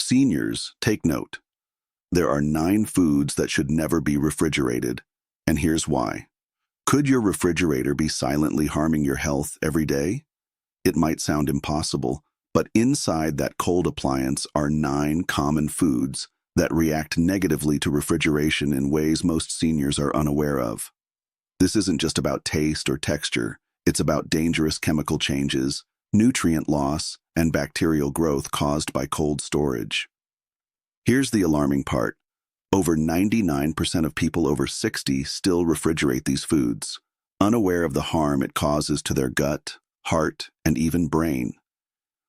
seniors, take note. There are 9 foods that should never be refrigerated, and here's why. Could your refrigerator be silently harming your health every day? It might sound impossible, but inside that cold appliance are 9 common foods that react negatively to refrigeration in ways most seniors are unaware of. This isn't just about taste or texture, it's about dangerous chemical changes, nutrient loss, and bacterial growth caused by cold storage. Here's the alarming part. Over 99% of people over 60 still refrigerate these foods, unaware of the harm it causes to their gut, heart, and even brain.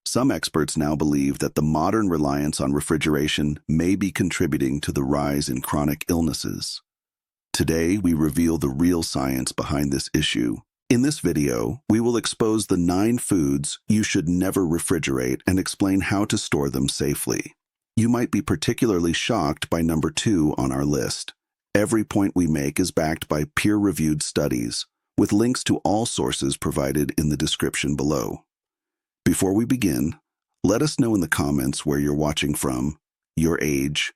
Some experts now believe that the modern reliance on refrigeration may be contributing to the rise in chronic illnesses. Today, we reveal the real science behind this issue. In this video, we will expose the 9 foods you should never refrigerate and explain how to store them safely. You might be particularly shocked by number 2 on our list. Every point we make is backed by peer-reviewed studies, with links to all sources provided in the description below. Before we begin, let us know in the comments where you're watching from, your age,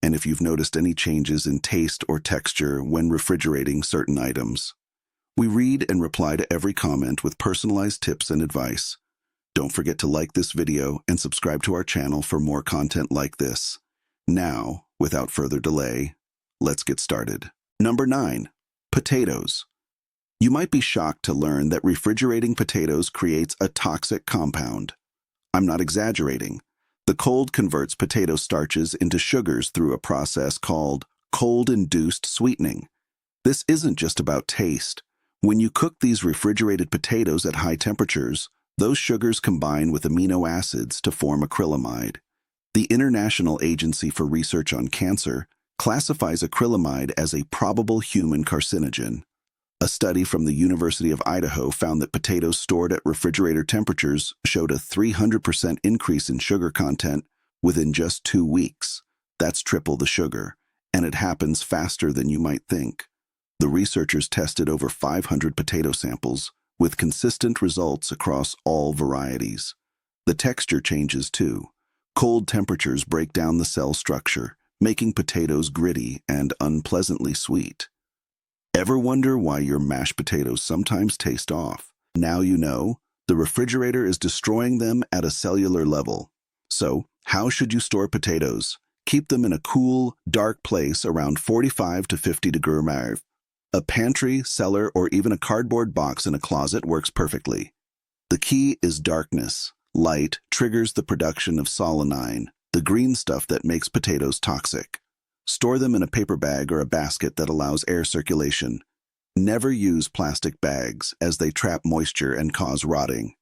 and if you've noticed any changes in taste or texture when refrigerating certain items. We read and reply to every comment with personalized tips and advice. Don't forget to like this video and subscribe to our channel for more content like this. Now, without further delay, let's get started. Number 9. Potatoes. You might be shocked to learn that refrigerating potatoes creates a toxic compound. I'm not exaggerating. The cold converts potato starches into sugars through a process called cold-induced sweetening. This isn't just about taste. When you cook these refrigerated potatoes at high temperatures, those sugars combine with amino acids to form acrylamide. The International Agency for Research on Cancer classifies acrylamide as a probable human carcinogen. A study from the University of Idaho found that potatoes stored at refrigerator temperatures showed a 300% increase in sugar content within just 2 weeks. That's triple the sugar, and it happens faster than you might think. The researchers tested over 500 potato samples, with consistent results across all varieties. The texture changes too. Cold temperatures break down the cell structure, making potatoes gritty and unpleasantly sweet. Ever wonder why your mashed potatoes sometimes taste off? Now you know, the refrigerator is destroying them at a cellular level. So, how should you store potatoes? Keep them in a cool, dark place around 45 to 50 degrees. A pantry, cellar, or even a cardboard box in a closet works perfectly. The key is darkness. Light triggers the production of solanine, the green stuff that makes potatoes toxic. Store them in a paper bag or a basket that allows air circulation. Never use plastic bags, as they trap moisture and cause rotting.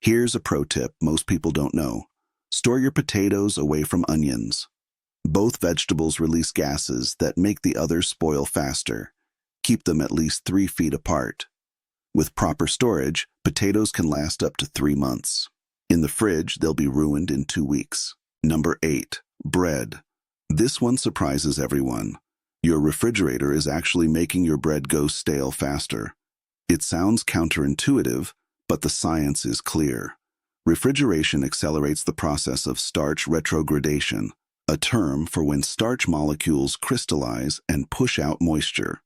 Here's a pro tip most people don't know. Store your potatoes away from onions. Both vegetables release gases that make the others spoil faster. Keep them at least 3 feet apart. With proper storage, potatoes can last up to 3 months. In the fridge, they'll be ruined in 2 weeks. Number 8. Bread. This one surprises everyone. Your refrigerator is actually making your bread go stale faster. It sounds counterintuitive, but the science is clear. Refrigeration accelerates the process of starch retrogradation, a term for when starch molecules crystallize and push out moisture.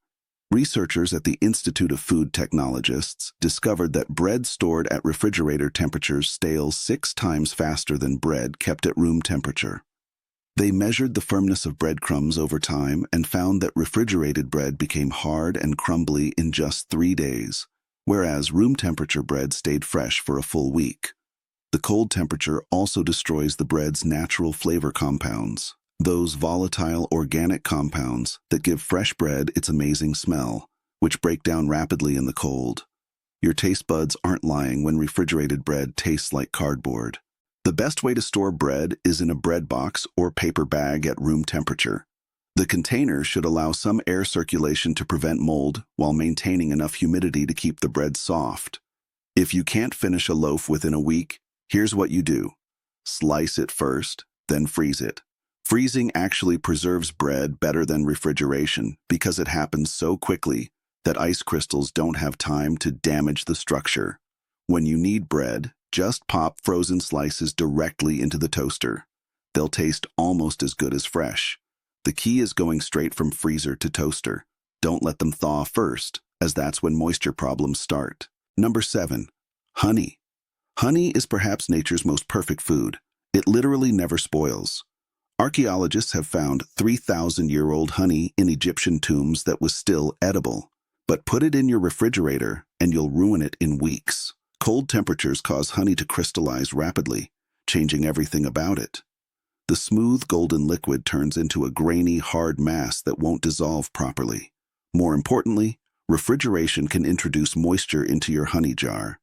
Researchers at the Institute of Food Technologists discovered that bread stored at refrigerator temperatures stales 6 times faster than bread kept at room temperature. They measured the firmness of breadcrumbs over time and found that refrigerated bread became hard and crumbly in just 3 days, whereas room temperature bread stayed fresh for a full week. The cold temperature also destroys the bread's natural flavor compounds, those volatile organic compounds that give fresh bread its amazing smell, which break down rapidly in the cold. Your taste buds aren't lying when refrigerated bread tastes like cardboard. The best way to store bread is in a bread box or paper bag at room temperature. The container should allow some air circulation to prevent mold while maintaining enough humidity to keep the bread soft. If you can't finish a loaf within a week, here's what you do. Slice it first, then freeze it. Freezing actually preserves bread better than refrigeration because it happens so quickly that ice crystals don't have time to damage the structure. When you need bread, just pop frozen slices directly into the toaster. They'll taste almost as good as fresh. The key is going straight from freezer to toaster. Don't let them thaw first, as that's when moisture problems start. Number 7. Honey. Honey is perhaps nature's most perfect food. It literally never spoils. Archaeologists have found 3,000-year-old honey in Egyptian tombs that was still edible. But put it in your refrigerator and you'll ruin it in weeks. Cold temperatures cause honey to crystallize rapidly, changing everything about it. The smooth golden liquid turns into a grainy, hard mass that won't dissolve properly. More importantly, refrigeration can introduce moisture into your honey jar.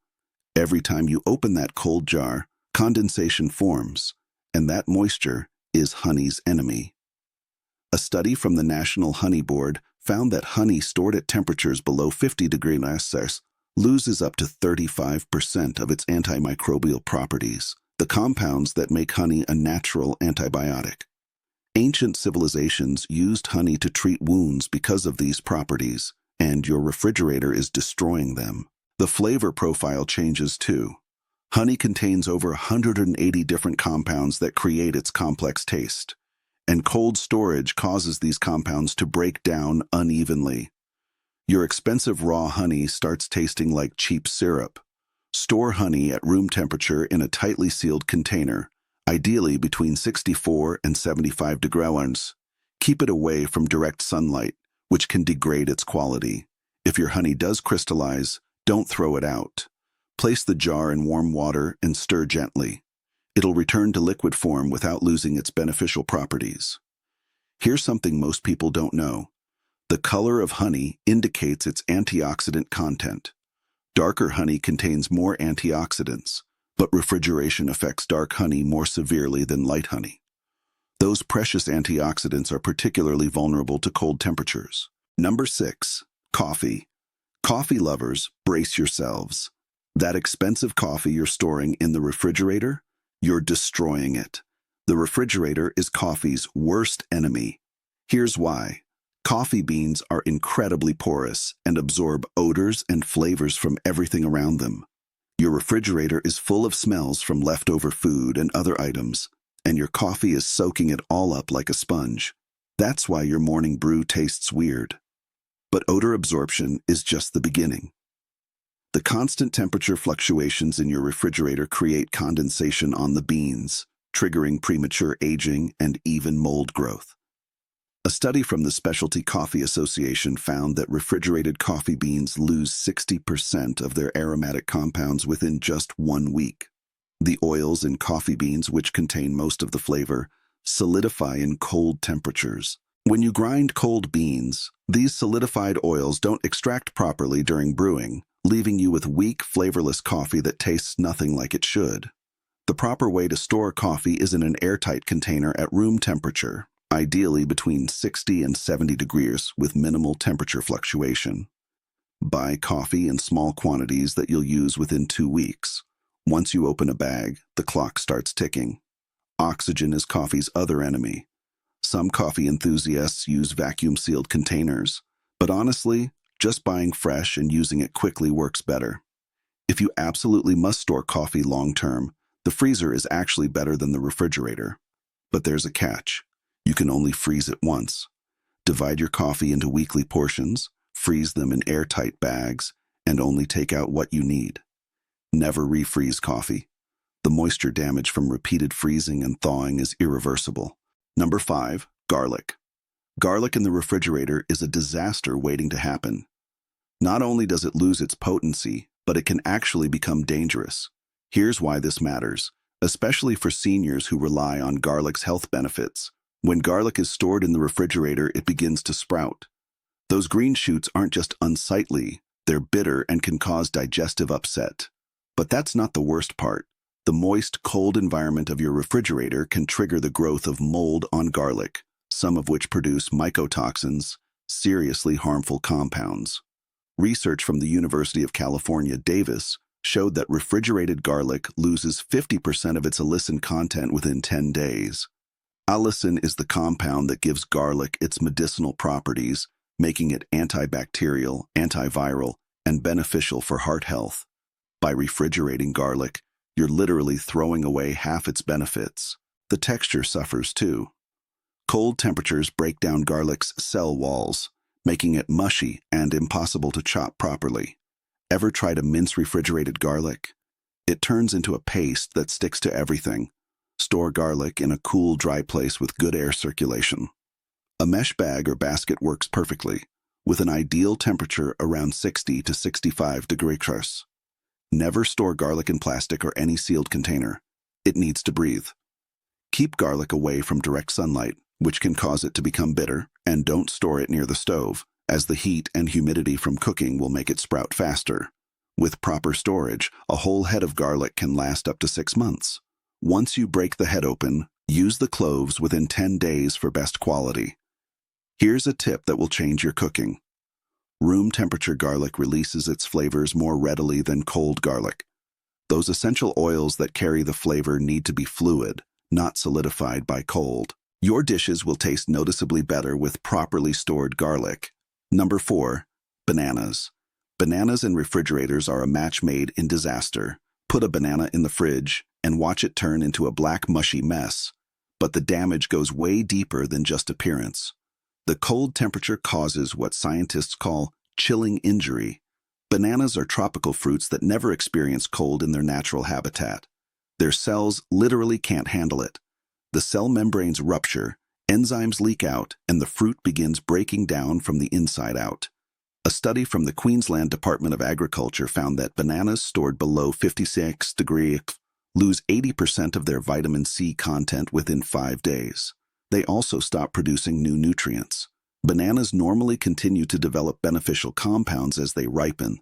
Every time you open that cold jar, condensation forms, and that moisture is honey's enemy. A study from the National Honey Board found that honey stored at temperatures below 50 degrees Celsius loses up to 35% of its antimicrobial properties, the compounds that make honey a natural antibiotic. Ancient civilizations used honey to treat wounds because of these properties, and your refrigerator is destroying them. The flavor profile changes too. Honey contains over 180 different compounds that create its complex taste, and cold storage causes these compounds to break down unevenly. Your expensive raw honey starts tasting like cheap syrup. Store honey at room temperature in a tightly sealed container, ideally between 64 and 75 degrees. Keep it away from direct sunlight, which can degrade its quality. If your honey does crystallize, don't throw it out. Place the jar in warm water and stir gently. It'll return to liquid form without losing its beneficial properties. Here's something most people don't know. The color of honey indicates its antioxidant content. Darker honey contains more antioxidants, but refrigeration affects dark honey more severely than light honey. Those precious antioxidants are particularly vulnerable to cold temperatures. Number 6. Coffee. Coffee lovers, brace yourselves. That expensive coffee you're storing in the refrigerator, you're destroying it. The refrigerator is coffee's worst enemy. Here's why. Coffee beans are incredibly porous and absorb odors and flavors from everything around them. Your refrigerator is full of smells from leftover food and other items, and your coffee is soaking it all up like a sponge. That's why your morning brew tastes weird. But odor absorption is just the beginning. The constant temperature fluctuations in your refrigerator create condensation on the beans, triggering premature aging and even mold growth. A study from the Specialty Coffee Association found that refrigerated coffee beans lose 60% of their aromatic compounds within just 1 week. The oils in coffee beans, which contain most of the flavor, solidify in cold temperatures. When you grind cold beans, these solidified oils don't extract properly during brewing, leaving you with weak, flavorless coffee that tastes nothing like it should. The proper way to store coffee is in an airtight container at room temperature, ideally between 60 and 70 degrees with minimal temperature fluctuation. Buy coffee in small quantities that you'll use within 2 weeks. Once you open a bag, the clock starts ticking. Oxygen is coffee's other enemy. Some coffee enthusiasts use vacuum-sealed containers, but honestly, just buying fresh and using it quickly works better. If you absolutely must store coffee long-term, the freezer is actually better than the refrigerator. But there's a catch. You can only freeze it once. Divide your coffee into weekly portions, freeze them in airtight bags, and only take out what you need. Never refreeze coffee. The moisture damage from repeated freezing and thawing is irreversible. Number 5. Garlic. Garlic in the refrigerator is a disaster waiting to happen. Not only does it lose its potency, but it can actually become dangerous. Here's why this matters, especially for seniors who rely on garlic's health benefits. When garlic is stored in the refrigerator, it begins to sprout. Those green shoots aren't just unsightly, they're bitter and can cause digestive upset. But that's not the worst part. The moist, cold environment of your refrigerator can trigger the growth of mold on garlic, some of which produce mycotoxins, seriously harmful compounds. Research from the University of California, Davis, showed that refrigerated garlic loses 50% of its allicin content within 10 days. Allicin is the compound that gives garlic its medicinal properties, making it antibacterial, antiviral, and beneficial for heart health. By refrigerating garlic, you're literally throwing away half its benefits. the texture suffers too. Cold temperatures break down garlic's cell walls, making it mushy and impossible to chop properly. Ever try to mince refrigerated garlic? It turns into a paste that sticks to everything. Store garlic in a cool, dry place with good air circulation. A mesh bag or basket works perfectly, with an ideal temperature around 60 to 65 degrees Celsius. Never store garlic in plastic or any sealed container. It needs to breathe. Keep garlic away from direct sunlight, which can cause it to become bitter, and don't store it near the stove, as the heat and humidity from cooking will make it sprout faster. With proper storage, a whole head of garlic can last up to 6 months. Once you break the head open, use the cloves within 10 days for best quality. Here's a tip that will change your cooking. Room temperature garlic releases its flavors more readily than cold garlic. Those essential oils that carry the flavor need to be fluid, not solidified by cold. Your dishes will taste noticeably better with properly stored garlic. Number 4. Bananas. Bananas in refrigerators are a match made in disaster. Put a banana in the fridge and watch it turn into a black mushy mess. But the damage goes way deeper than just appearance. The cold temperature causes what scientists call chilling injury. Bananas are tropical fruits that never experience cold in their natural habitat. Their cells literally can't handle it. The cell membranes rupture, enzymes leak out, and the fruit begins breaking down from the inside out. A study from the Queensland Department of Agriculture found that bananas stored below 56 degrees lose 80% of their vitamin C content within 5 days. They also stop producing new nutrients. Bananas normally continue to develop beneficial compounds as they ripen,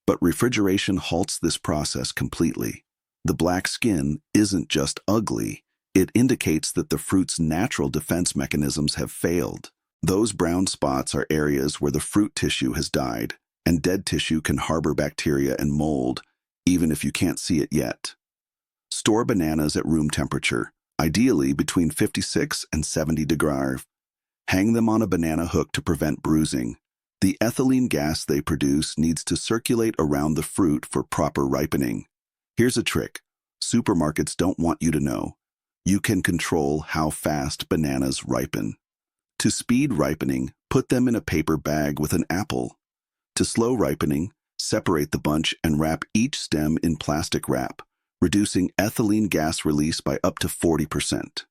but refrigeration halts this process completely. The black skin isn't just ugly. It indicates that the fruit's natural defense mechanisms have failed. Those brown spots are areas where the fruit tissue has died, and dead tissue can harbor bacteria and mold, even if you can't see it yet. Store bananas at room temperature, ideally between 56 and 70 degrees. Hang them on a banana hook to prevent bruising. The ethylene gas they produce needs to circulate around the fruit for proper ripening. Here's a trick. Supermarkets don't want you to know. You can control how fast bananas ripen. To speed ripening, put them in a paper bag with an apple. To slow ripening, separate the bunch and wrap each stem in plastic wrap, reducing ethylene gas release by up to 40%.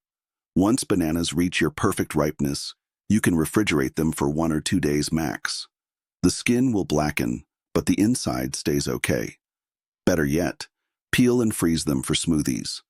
Once bananas reach your perfect ripeness, you can refrigerate them for 1 or 2 days max. The skin will blacken, but the inside stays okay. Better yet, peel and freeze them for smoothies.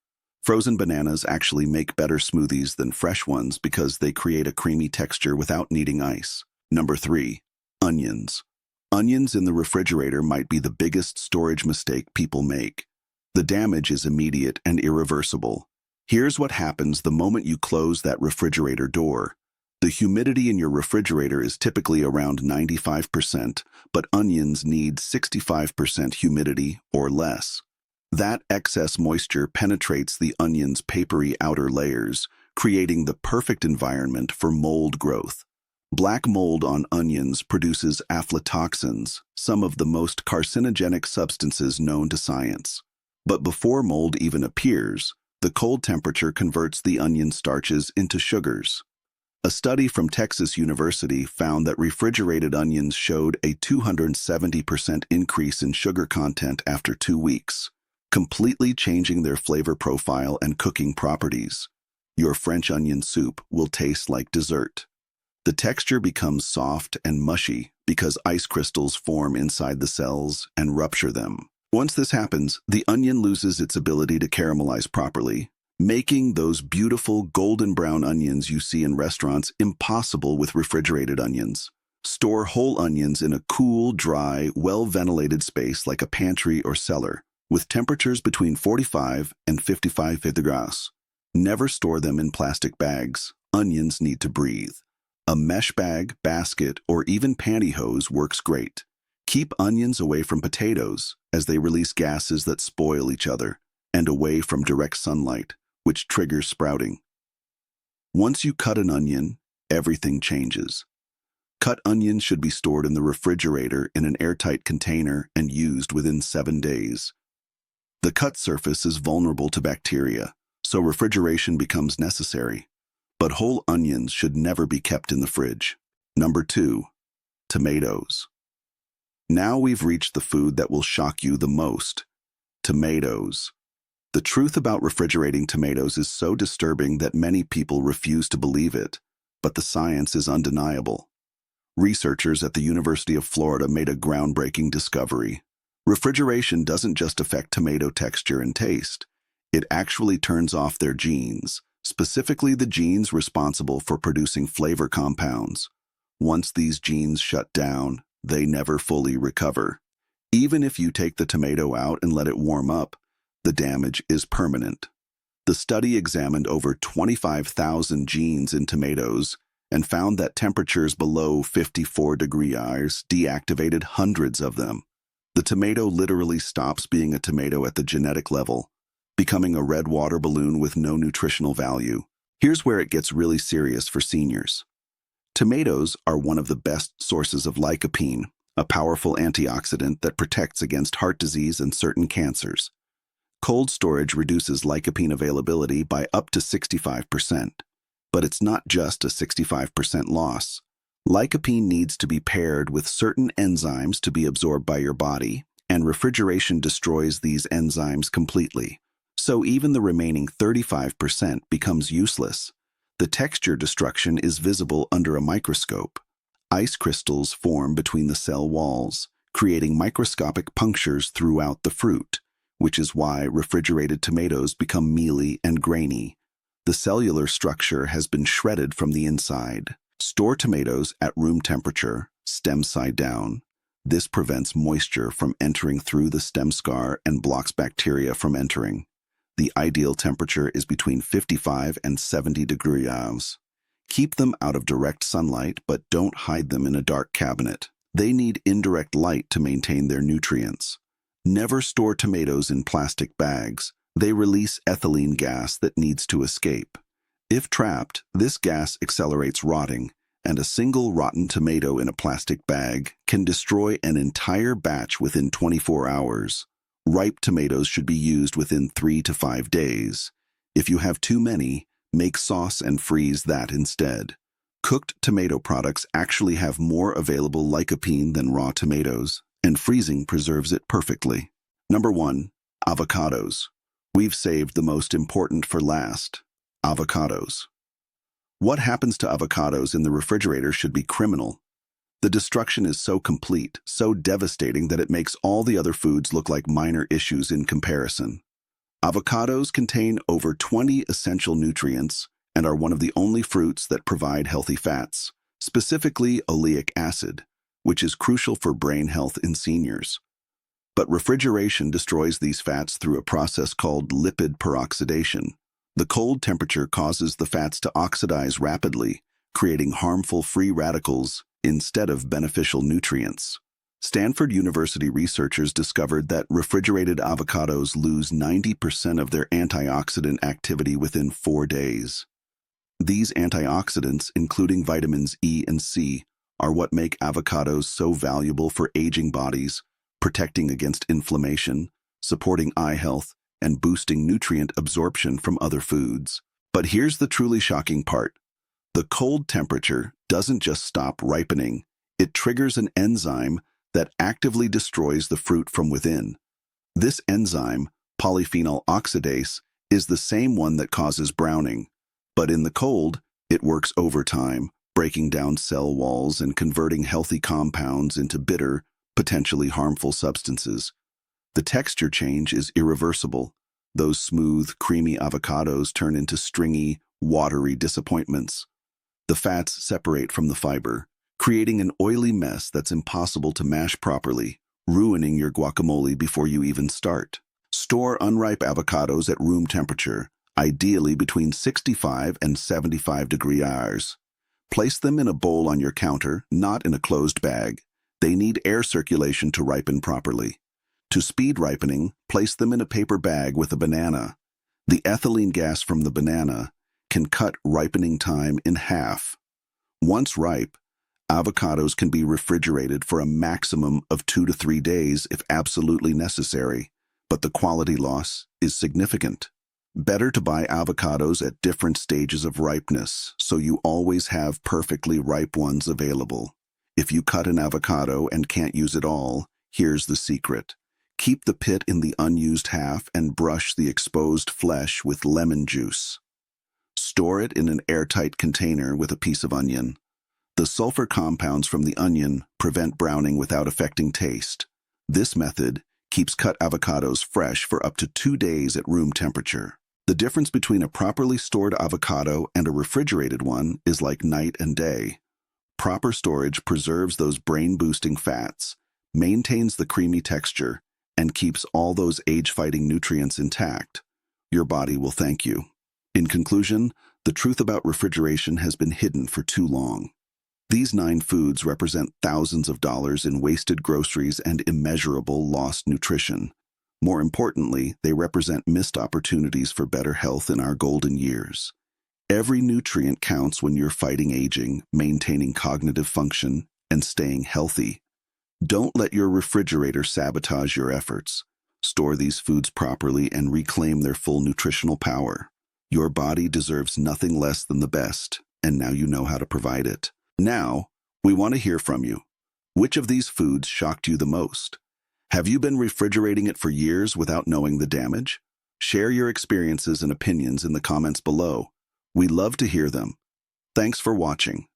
Frozen bananas actually make better smoothies than fresh ones because they create a creamy texture without needing ice. Number 3. Onions. Onions in the refrigerator might be the biggest storage mistake people make. The damage is immediate and irreversible. Here's what happens the moment you close that refrigerator door. The humidity in your refrigerator is typically around 95%, but onions need 65% humidity or less. That excess moisture penetrates the onion's papery outer layers, creating the perfect environment for mold growth. Black mold on onions produces aflatoxins, some of the most carcinogenic substances known to science. But before mold even appears, the cold temperature converts the onion starches into sugars. A study from Texas University found that refrigerated onions showed a 270% increase in sugar content after 2 weeks, completely changing their flavor profile and cooking properties. Your French onion soup will taste like dessert. The texture becomes soft and mushy because ice crystals form inside the cells and rupture them. Once this happens, the onion loses its ability to caramelize properly, making those beautiful golden brown onions you see in restaurants impossible with refrigerated onions. Store whole onions in a cool, dry, well-ventilated space like a pantry or cellar, with temperatures between 45 and 55 degrees. Never store them in plastic bags. Onions need to breathe. A mesh bag, basket, or even pantyhose works great. Keep onions away from potatoes, as they release gases that spoil each other, and away from direct sunlight, which triggers sprouting. Once you cut an onion, everything changes. Cut onions should be stored in the refrigerator in an airtight container and used within 7 days. The cut surface is vulnerable to bacteria, So refrigeration becomes necessary. But whole onions should never be kept in the fridge. Number 2, tomatoes. Now we've reached the food that will shock you the most: tomatoes. The truth about refrigerating tomatoes is so disturbing that many people refuse to believe it, but the science is undeniable. Researchers at the University of Florida made a groundbreaking discovery. Refrigeration doesn't just affect tomato texture and taste. It actually turns off their genes, specifically the genes responsible for producing flavor compounds. Once these genes shut down, they never fully recover. Even if you take the tomato out and let it warm up, the damage is permanent. The study examined over 25,000 genes in tomatoes and found that temperatures below 54 degrees Celsius deactivated hundreds of them. The tomato literally stops being a tomato at the genetic level, becoming a red water balloon with no nutritional value. Here's where it gets really serious for seniors. Tomatoes are one of the best sources of lycopene, a powerful antioxidant that protects against heart disease and certain cancers. Cold storage reduces lycopene availability by up to 65%. But it's not just a 65% loss. Lycopene needs to be paired with certain enzymes to be absorbed by your body, and refrigeration destroys these enzymes completely. So even the remaining 35% becomes useless. The texture destruction is visible under a microscope. Ice crystals form between the cell walls, creating microscopic punctures throughout the fruit, which is why refrigerated tomatoes become mealy and grainy. The cellular structure has been shredded from the inside. Store tomatoes at room temperature, stem side down. This prevents moisture from entering through the stem scar and blocks bacteria from entering. The ideal temperature is between 55 and 70 degrees Celsius. Keep them out of direct sunlight, but don't hide them in a dark cabinet. They need indirect light to maintain their nutrients. Never store tomatoes in plastic bags. They release ethylene gas that needs to escape. If trapped, this gas accelerates rotting, and a single rotten tomato in a plastic bag can destroy an entire batch within 24 hours. Ripe tomatoes should be used within 3 to 5 days. If you have too many, make sauce and freeze that instead. Cooked tomato products actually have more available lycopene than raw tomatoes, and freezing preserves it perfectly. Number 1, avocados. We've saved the most important for last: avocados. What happens to avocados in the refrigerator should be criminal. The destruction is so complete, so devastating that it makes all the other foods look like minor issues in comparison. Avocados contain over 20 essential nutrients and are one of the only fruits that provide healthy fats, specifically oleic acid, which is crucial for brain health in seniors. But refrigeration destroys these fats through a process called lipid peroxidation. The cold temperature causes the fats to oxidize rapidly, creating harmful free radicals instead of beneficial nutrients. Stanford University researchers discovered that refrigerated avocados lose 90% of their antioxidant activity within 4 days. These antioxidants, including vitamins E and C, are what make avocados so valuable for aging bodies, protecting against inflammation, supporting eye health, and boosting nutrient absorption from other foods. But here's the truly shocking part. The cold temperature doesn't just stop ripening, it triggers an enzyme that actively destroys the fruit from within. This enzyme, polyphenol oxidase, is the same one that causes browning. But in the cold, it works overtime, breaking down cell walls and converting healthy compounds into bitter, potentially harmful substances. The texture change is irreversible. Those smooth, creamy avocados turn into stringy, watery disappointments. The fats separate from the fiber, creating an oily mess that's impossible to mash properly, ruining your guacamole before you even start. Store unripe avocados at room temperature, ideally between 65 and 75 degrees Celsius. Place them in a bowl on your counter, not in a closed bag. They need air circulation to ripen properly. To speed ripening, place them in a paper bag with a banana. The ethylene gas from the banana can cut ripening time in half. Once ripe, avocados can be refrigerated for a maximum of 2 to 3 days if absolutely necessary, but the quality loss is significant. Better to buy avocados at different stages of ripeness, so you always have perfectly ripe ones available. If you cut an avocado and can't use it all, here's the secret. Keep the pit in the unused half and brush the exposed flesh with lemon juice. Store it in an airtight container with a piece of onion. The sulfur compounds from the onion prevent browning without affecting taste. This method keeps cut avocados fresh for up to 2 days at room temperature. The difference between a properly stored avocado and a refrigerated one is like night and day. Proper storage preserves those brain-boosting fats, maintains the creamy texture, and keeps all those age-fighting nutrients intact. Your body will thank you. In conclusion, the truth about refrigeration has been hidden for too long. These 9 foods represent thousands of dollars in wasted groceries and immeasurable lost nutrition. More importantly, they represent missed opportunities for better health in our golden years. Every nutrient counts when you're fighting aging, maintaining cognitive function, and staying healthy. Don't let your refrigerator sabotage your efforts. Store these foods properly and reclaim their full nutritional power. Your body deserves nothing less than the best, and now you know how to provide it. Now, we want to hear from you. Which of these foods shocked you the most? Have you been refrigerating it for years without knowing the damage? Share your experiences and opinions in the comments below. We love to hear them. Thanks for watching.